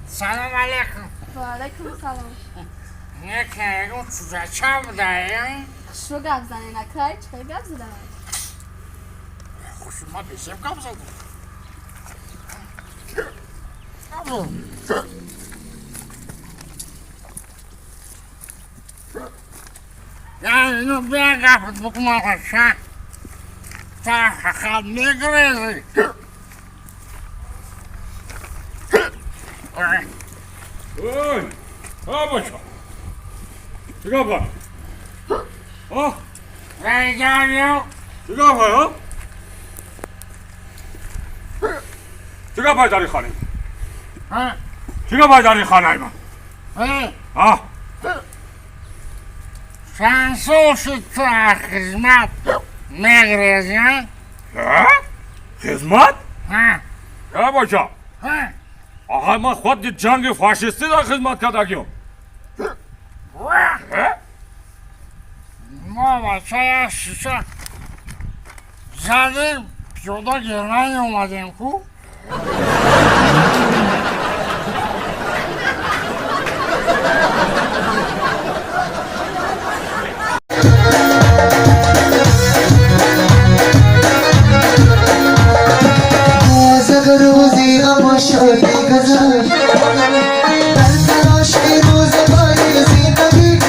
سلام علیکم. و علیکم سلام. یکی اون چوزه چه بودهیم؟ شو گپ زنی نکرای چه گپ زدم؟ خوشی ما بیشیم گپ زدیم. یعنی اینو بیا گفت بکنم خوشن تا خیلی میگریزی. اوی باشا چیکار پای؟ ریگریو چیکار پای ها؟ چیکار پای داری خانه؟ چیکار پای داری خانه من؟ شنسوشی تو خدمت میگریزی ها؟ خدمت؟ باشا آقا من خود جنگ فاشیستی در خدمت کردگیم ما بچه شیشه زدیم پیاده گرمانی اومدیم کو روزی اما شادی گذشت در تلاش روز پاییزی نبید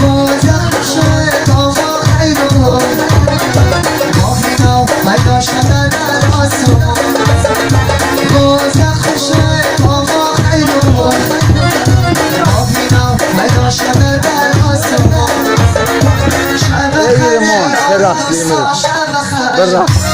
بازم شاید آما خیر ماهی نو پیدا شده در آسمان بازم شاید آما خیر ماهی نو پیدا شده در آسمان شب خیر شب خیر